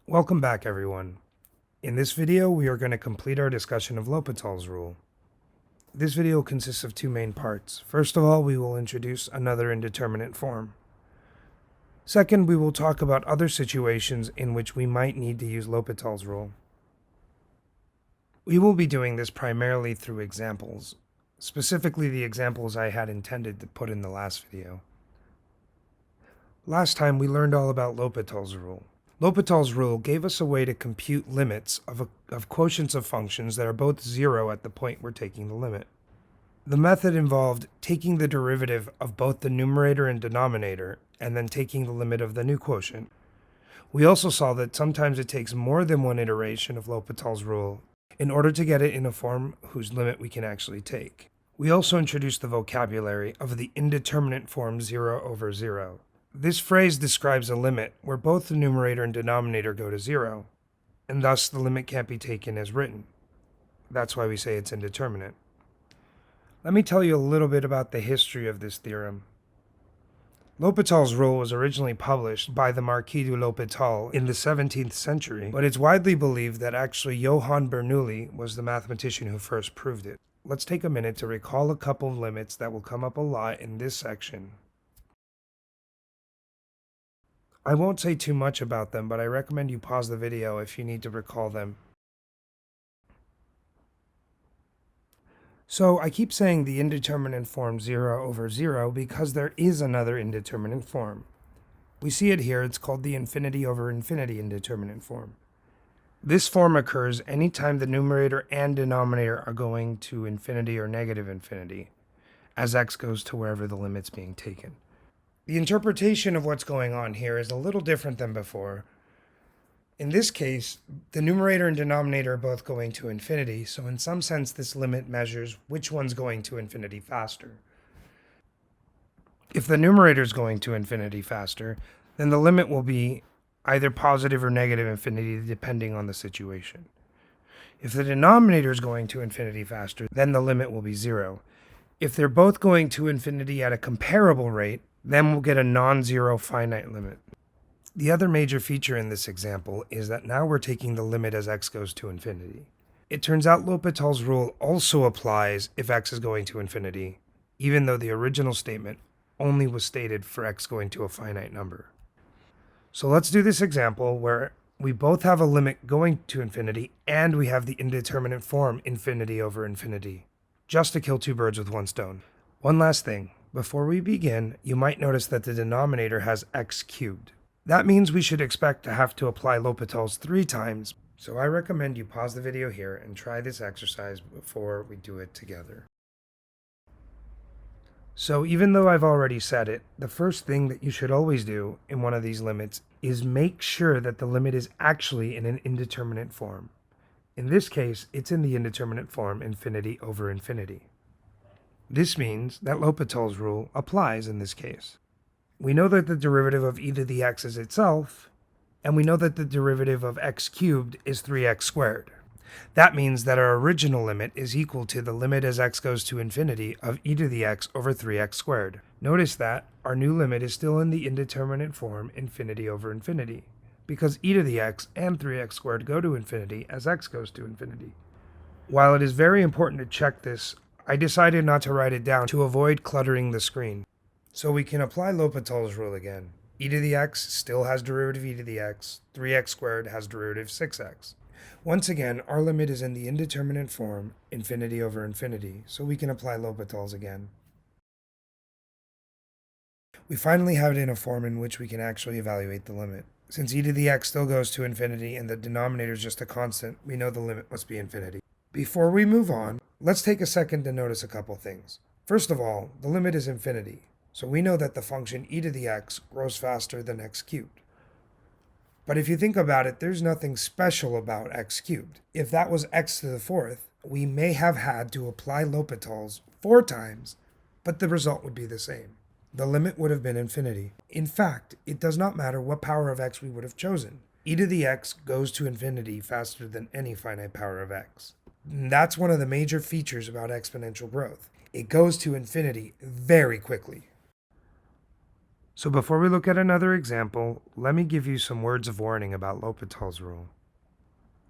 Welcome back, everyone. In this video, we are going to complete our discussion of L'Hopital's rule. This video consists of two main parts. First of all, we will introduce another indeterminate form. Second, we will talk about other situations in which we might need to use L'Hopital's rule. We will be doing this primarily through examples, specifically the examples I had intended to put in the last video. Last time, we learned all about L'Hopital's rule. L'Hopital's rule gave us a way to compute limits of quotients of functions that are both zero at the point we're taking the limit. The method involved taking the derivative of both the numerator and denominator, and then taking the limit of the new quotient. We also saw that sometimes it takes more than one iteration of L'Hopital's rule in order to get it in a form whose limit we can actually take. We also introduced the vocabulary of the indeterminate form 0 over 0. This phrase describes a limit where both the numerator and denominator go to 0, and thus the limit can't be taken as written. That's why we say it's indeterminate. Let me tell you a little bit about the history of this theorem. L'Hopital's rule was originally published by the Marquis de L'Hopital in the 17th century, but it's widely believed that actually Johann Bernoulli was the mathematician who first proved it. Let's take a minute to recall a couple of limits that will come up a lot in this section. I won't say too much about them, but I recommend you pause the video if you need to recall them. So I keep saying the indeterminate form 0 over 0 because there is another indeterminate form. We see it here, it's called the infinity over infinity indeterminate form. This form occurs anytime the numerator and denominator are going to infinity or negative infinity, as x goes to wherever the limit's being taken. The interpretation of what's going on here is a little different than before. In this case, the numerator and denominator are both going to infinity, so in some sense this limit measures which one's going to infinity faster. If the numerator is going to infinity faster, then the limit will be either positive or negative infinity depending on the situation. If the denominator is going to infinity faster, then the limit will be 0. If they're both going to infinity at a comparable rate, then we'll get a non-zero finite limit. The other major feature in this example is that now we're taking the limit as x goes to infinity. It turns out L'Hopital's rule also applies if x is going to infinity, even though the original statement only was stated for x going to a finite number. So let's do this example where we both have a limit going to infinity and we have the indeterminate form infinity over infinity, just to kill two birds with one stone. One last thing. Before we begin, you might notice that the denominator has x cubed. That means we should expect to have to apply L'Hopital's 3 times, so I recommend you pause the video here and try this exercise before we do it together. So even though I've already said it, the first thing that you should always do in one of these limits is make sure that the limit is actually in an indeterminate form. In this case, it's in the indeterminate form infinity over infinity. This means that L'Hopital's rule applies in this case. We know that the derivative of e to the x is itself, and we know that the derivative of x cubed is 3x squared. That means that our original limit is equal to the limit as x goes to infinity of e to the x over 3x squared. Notice that our new limit is still in the indeterminate form infinity over infinity, because e to the x and 3x squared go to infinity as x goes to infinity. While it is very important to check this, I decided not to write it down to avoid cluttering the screen. So we can apply L'Hopital's rule again. E to the x still has derivative e to the x, 3x squared has derivative 6x. Once again, our limit is in the indeterminate form, infinity over infinity, so we can apply L'Hopital's again. We finally have it in a form in which we can actually evaluate the limit. Since e to the x still goes to infinity and the denominator is just a constant, we know the limit must be infinity. Before we move on, let's take a second to notice a couple things. First of all, the limit is infinity, so we know that the function e to the x grows faster than x cubed. But if you think about it, there's nothing special about x cubed. If that was x to the 4th, we may have had to apply L'Hopital's 4 times, but the result would be the same. The limit would have been infinity. In fact, it does not matter what power of x we would have chosen. E to the x goes to infinity faster than any finite power of x. And that's one of the major features about exponential growth. It goes to infinity very quickly. So before we look at another example, let me give you some words of warning about L'Hopital's rule.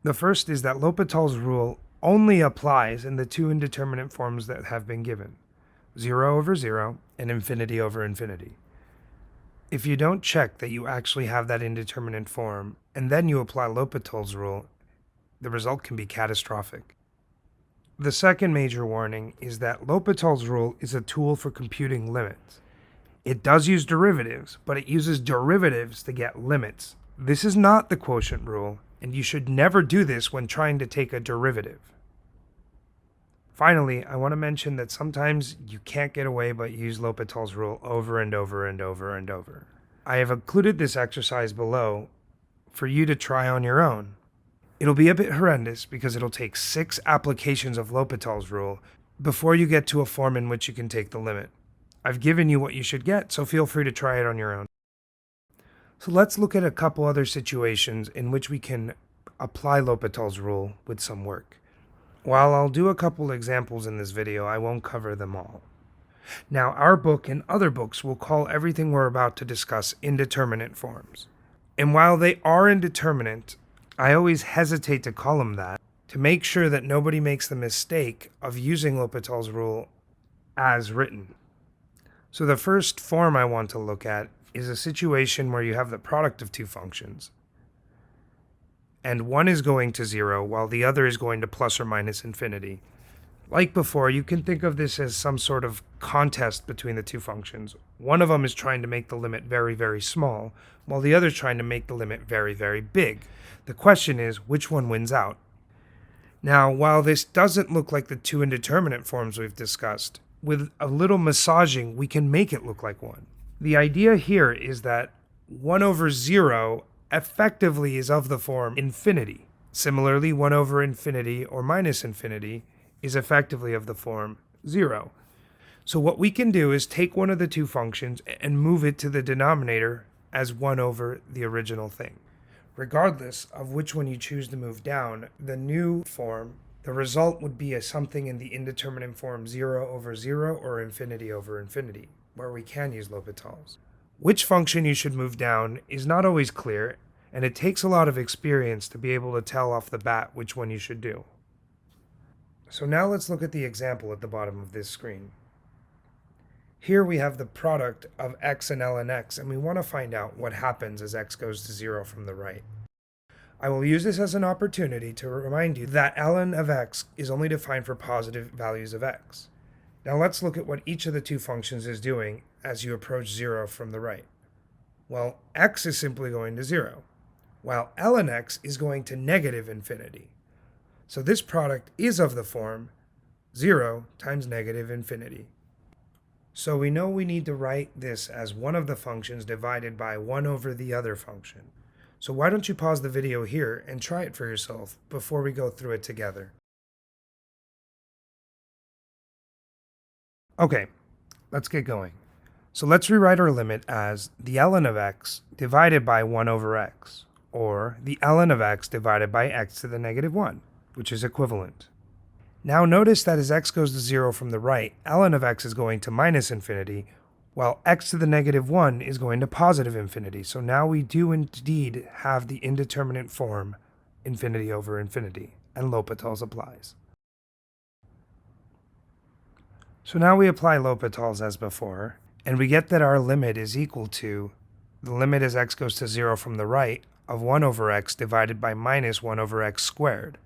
The first is that L'Hopital's rule only applies in the two indeterminate forms that have been given, 0 over 0 and infinity over infinity. If you don't check that you actually have that indeterminate form, and then you apply L'Hopital's rule, the result can be catastrophic. The second major warning is that L'Hopital's rule is a tool for computing limits. It does use derivatives, but it uses derivatives to get limits. This is not the quotient rule, and you should never do this when trying to take a derivative. Finally, I want to mention that sometimes you can't get away but use L'Hopital's rule over and over and over and over. I have included this exercise below for you to try on your own. It'll be a bit horrendous because it'll take 6 applications of L'Hopital's rule before you get to a form in which you can take the limit. I've given you what you should get, so feel free to try it on your own. So let's look at a couple other situations in which we can apply L'Hopital's rule with some work. While I'll do a couple examples in this video, I won't cover them all. Now, our book and other books will call everything we're about to discuss indeterminate forms. And while they are indeterminate, I always hesitate to call them that to make sure that nobody makes the mistake of using L'Hopital's rule as written. So the first form I want to look at is a situation where you have the product of two functions, and one is going to 0 while the other is going to plus or minus infinity. Like before, you can think of this as some sort of contest between the two functions. One of them is trying to make the limit very, very small, while the other is trying to make the limit very, very big. The question is, which one wins out? Now, while this doesn't look like the two indeterminate forms we've discussed, with a little massaging, we can make it look like one. The idea here is that 1 over 0 effectively is of the form infinity. Similarly, 1 over infinity or minus infinity is effectively of the form 0. So what we can do is take one of the two functions and move it to the denominator as 1 over the original thing. Regardless of which one you choose to move down, the new form, the result would be something in the indeterminate form 0 over 0 or infinity over infinity, where we can use L'Hopital's. Which function you should move down is not always clear, and it takes a lot of experience to be able to tell off the bat which one you should do. So now let's look at the example at the bottom of this screen. Here we have the product of x and ln x, and we want to find out what happens as x goes to 0 from the right. I will use this as an opportunity to remind you that ln of x is only defined for positive values of x. Now let's look at what each of the two functions is doing as you approach 0 from the right. Well, x is simply going to 0, while ln x is going to negative infinity. So this product is of the form 0 times negative infinity. So we know we need to write this as one of the functions divided by 1 over the other function. So why don't you pause the video here and try it for yourself before we go through it together. Okay, let's get going. So let's rewrite our limit as the ln of x divided by 1 over x, or the ln of x divided by x to the negative 1, which is equivalent. Now notice that as x goes to 0 from the right, ln of x is going to minus infinity, while x to the negative 1 is going to positive infinity. So now we do indeed have the indeterminate form infinity over infinity, and L'Hopital's applies. So now we apply L'Hopital's as before, and we get that our limit is equal to the limit as x goes to 0 from the right of 1 over x divided by minus 1 over x squared.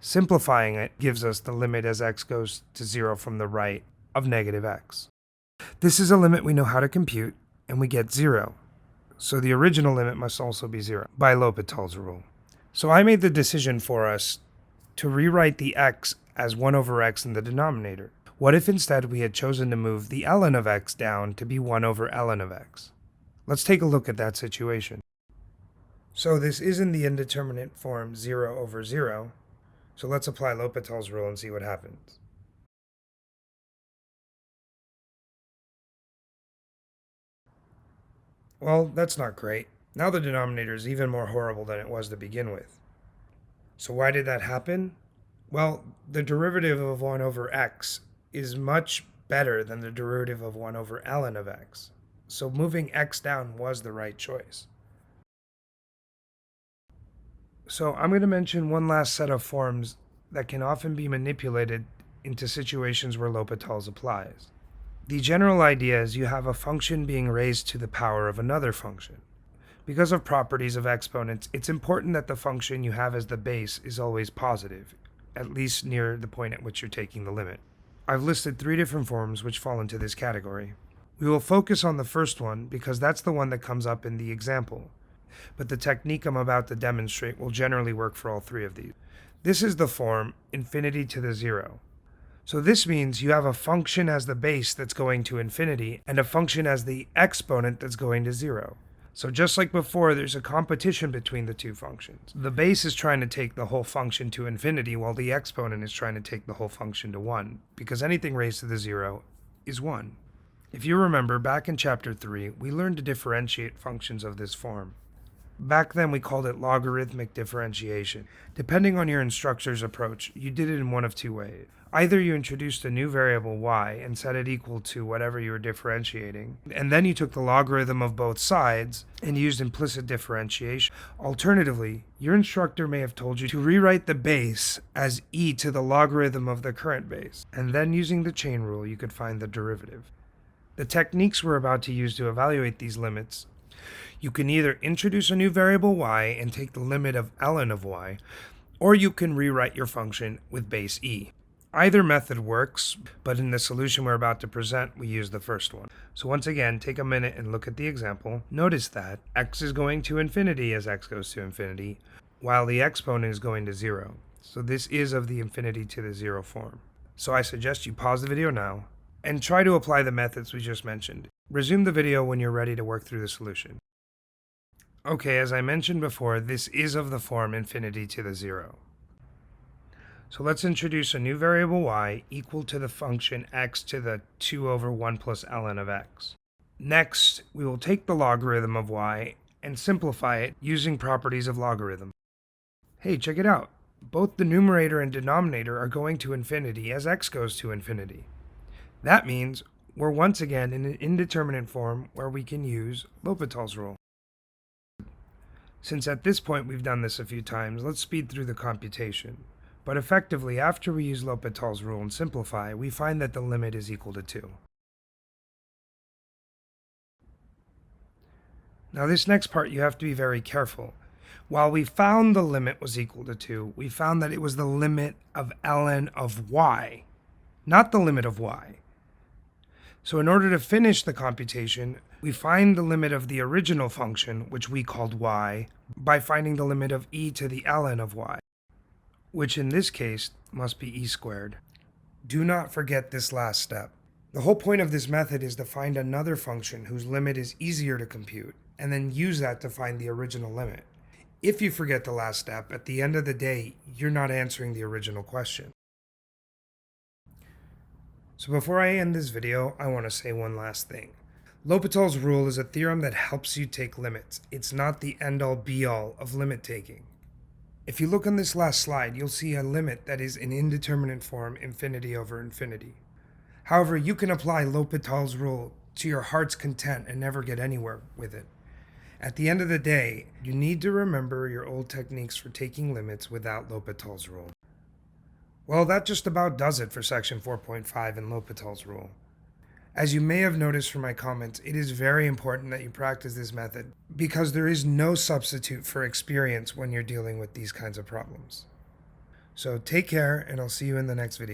Simplifying it gives us the limit as x goes to 0 from the right of negative x. This is a limit we know how to compute, and we get 0. So the original limit must also be 0 by L'Hopital's rule. So I made the decision for us to rewrite the x as 1 over x in the denominator. What if instead we had chosen to move the ln of x down to be 1 over ln of x? Let's take a look at that situation. So this is in the indeterminate form 0 over 0. So let's apply L'Hopital's rule and see what happens. Well, that's not great. Now the denominator is even more horrible than it was to begin with. So why did that happen? Well, the derivative of 1 over x is much better than the derivative of 1 over ln of x. so moving x down was the right choice. So I'm going to mention one last set of forms that can often be manipulated into situations where L'Hopital's applies. The general idea is you have a function being raised to the power of another function. Because of properties of exponents, it's important that the function you have as the base is always positive, at least near the point at which you're taking the limit. I've listed 3 different forms which fall into this category. We will focus on the first one because that's the one that comes up in the example, but the technique I'm about to demonstrate will generally work for all 3 of these. This is the form infinity to the 0. So this means you have a function as the base that's going to infinity and a function as the exponent that's going to 0. So just like before, there's a competition between the 2 functions. The base is trying to take the whole function to infinity while the exponent is trying to take the whole function to 1, because anything raised to the 0 is 1. If you remember, back in chapter 3, we learned to differentiate functions of this form. Back then we called it logarithmic differentiation. Depending on your instructor's approach, you did it in one of 2 ways. Either you introduced a new variable y and set it equal to whatever you were differentiating, and then you took the logarithm of both sides and used implicit differentiation. Alternatively, your instructor may have told you to rewrite the base as e to the logarithm of the current base, and then using the chain rule you could find the derivative. The techniques we're about to use to evaluate these limits: you can either introduce a new variable y and take the limit of ln of y, or you can rewrite your function with base e. Either method works, but in the solution we're about to present, we use the first one. So once again, take a minute and look at the example. Notice that x is going to infinity as x goes to infinity, while the exponent is going to 0. So this is of the infinity to the 0 form. So I suggest you pause the video now and try to apply the methods we just mentioned. Resume the video when you're ready to work through the solution. Okay, as I mentioned before, this is of the form infinity to the 0. So let's introduce a new variable y equal to the function x to the 2 over 1 plus ln of x. Next, we will take the logarithm of y and simplify it using properties of logarithm. Hey, check it out. Both the numerator and denominator are going to infinity as x goes to infinity. That means we're once again in an indeterminate form where we can use L'Hopital's rule. Since at this point we've done this a few times, let's speed through the computation. But effectively, after we use L'Hopital's rule and simplify, we find that the limit is equal to 2. Now this next part you have to be very careful. While we found the limit was equal to 2, we found that it was the limit of ln of y, not the limit of y. So in order to finish the computation, we find the limit of the original function, which we called y, by finding the limit of e to the ln of y, which in this case must be e squared. Do not forget this last step. The whole point of this method is to find another function whose limit is easier to compute, and then use that to find the original limit. If you forget the last step, at the end of the day, you're not answering the original question. So before I end this video, I want to say one last thing. L'Hopital's rule is a theorem that helps you take limits. It's not the end-all be-all of limit taking. If you look on this last slide, you'll see a limit that is in indeterminate form, infinity over infinity. However, you can apply L'Hopital's rule to your heart's content and never get anywhere with it. At the end of the day, you need to remember your old techniques for taking limits without L'Hopital's rule. Well, that just about does it for section 4.5 in L'Hopital's rule. As you may have noticed from my comments, it is very important that you practice this method because there is no substitute for experience when you're dealing with these kinds of problems. So take care, and I'll see you in the next video.